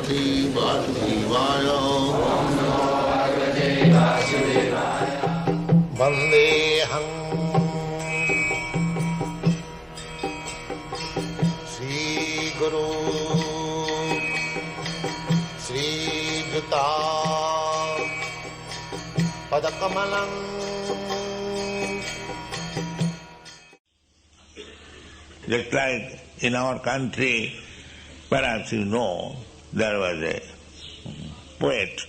Bhagavate Vasudevaya. Vandeham Sri Guru Sri Juta Padakamalam. Just like in our country, perhaps you know, there was a poet,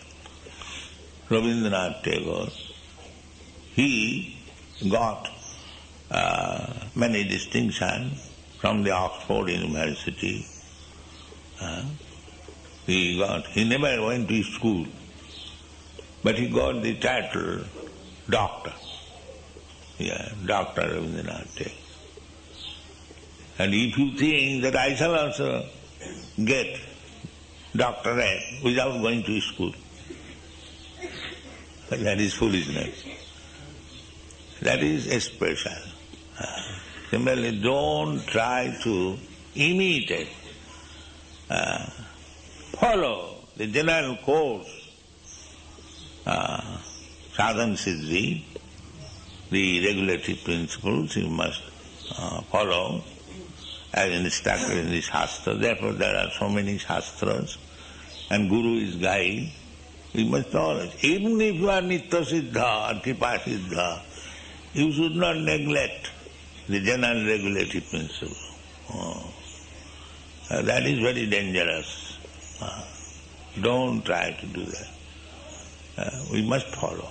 Rabindranath Tagore. He got many distinctions from the Oxford University. He never went to school, but he got the title doctor. Yeah, Dr. Rabindranath Tagore. And if you think that I shall also get doctorate without going to school, that is foolishness. That is special. Similarly, don't try to imitate, follow the general course, sadhana siddhi, the regulatory principles you must follow as instructed in the Shastra. Therefore there are so many Shastras, and Guru is guide. You must always, even if you are Nitya Siddha or Kripa Siddha, you should not neglect the general regulatory principle. That is very dangerous. Don't try to do that. We must follow.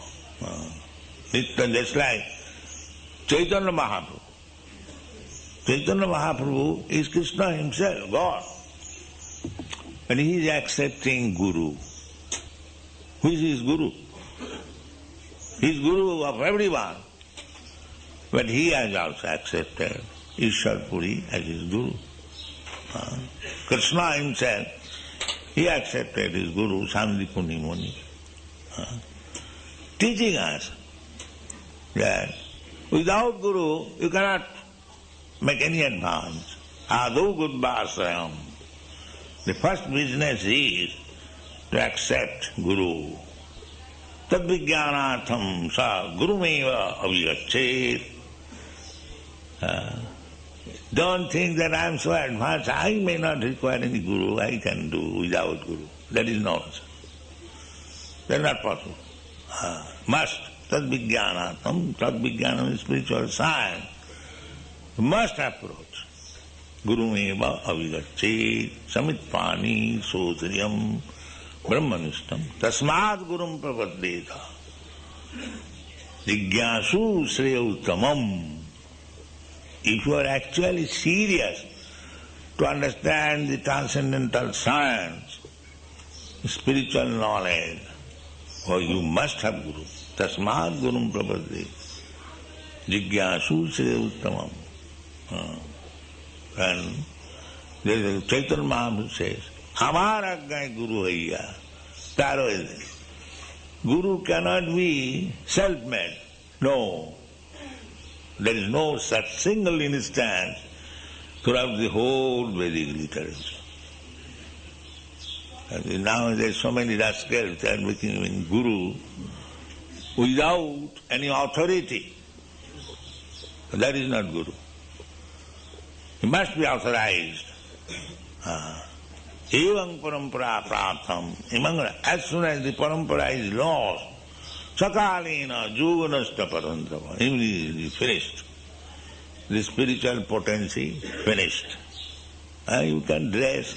Nitya, just like Chaitanya Mahaprabhu. Chaitanya Mahaprabhu is Krishna himself, God. And he is accepting Guru. Who is his Guru? He is Guru of everyone. But he has also accepted Ishwar Puri as his Guru. Krishna himself, he accepted his Guru, Sandipuni Muni, teaching us that without Guru you cannot make any advance. Adu Gudbasayam. The first business is to accept Guru. Tad vijnanatham sa gurumeva avigachet. Don't think that I am so advanced, I may not require any Guru, I can do without Guru. That is nonsense. That is not possible. Must. Tad vijnanatham. Tad vijnanam is spiritual science. Must approach. Gurumeva avigachet samitpani sodriyam brahmanishtam tasmad gurum prapaddeta jigyasu shreya uttamam. If you are actually serious to understand the transcendental science, spiritual knowledge, you must have Guru. Tasmad gurum prapaddeta jigyasu shreya uttamam. And there is a Chaitanya Mahaprabhu says, Amar Ajnai Guru Haiya. Taro is this. Guru cannot be self-made. No. There is no such single instance throughout the whole Vedic literature. And now there are so many rascals that are making Guru without any authority. That is not Guru. He must be authorized. Evam parampara pratham. As soon as the parampara is lost, sakalena juganasta parantava. Immediately finished. The spiritual potency finished. You can dress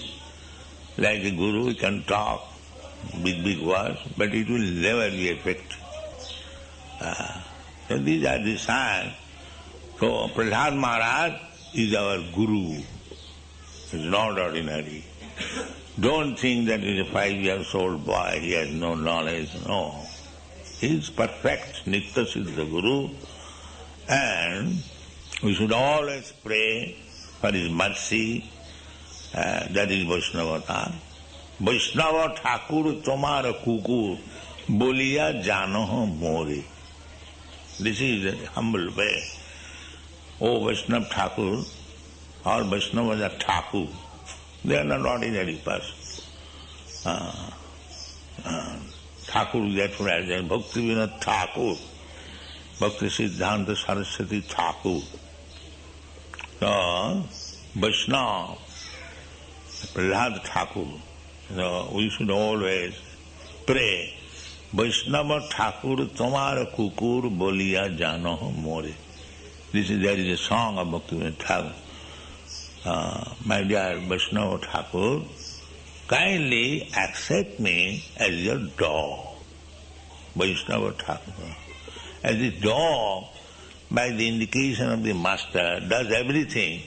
like a guru, you can talk big words, but it will never be effective. So these are the signs. So Prahlad Maharaj is our Guru. He is not ordinary. Don't think that he is a 5-year-old boy, he has no knowledge. No. He is perfect, Nitya Siddha Guru, and we should always pray for his mercy. That is Vaishnavata. Vaishnava Thakur Tomara Kukur Boliya Janoh More. This is a humble way. Oh, Vaishnava Thakur or Vaishnava Thakur, they are not ordinary persons. Thakur gets right there. Bhakti Vinod Thakur, Bhakti Siddhanta Saraswati Thakur. So, Vaishnava, Prahlad Thakur. So, we should always pray. Vaishnava Thakur Tomar Kukur Boliya Jano More. There is a song of Bhakti Vinod Thakur. My dear Vaishnava Thakur, kindly accept me as your dog. Vaishnava Thakur. As the dog, by the indication of the master, does everything,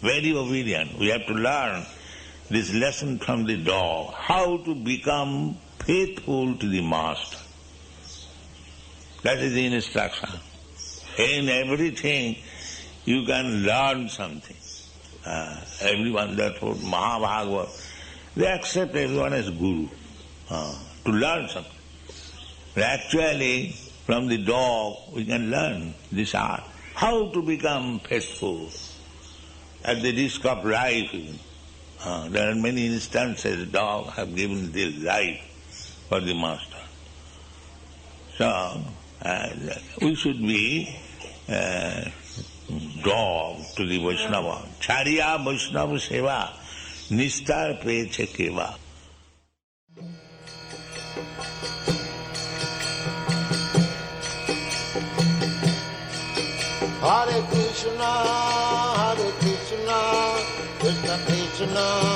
very obedient. We have to learn this lesson from the dog, how to become faithful to the master. That is the instruction. In everything you can learn something. Everyone, therefore, Mahabhagavad, they accept everyone as guru to learn something. But actually, from the dog we can learn this art, how to become faithful at the risk of life. There are many instances dogs have given their life for the master. So, we should be dog to the Vaishnava. Chariya Vaishnava Seva, Nistar Preche Keva. Hare Krishna, Krishna Krishna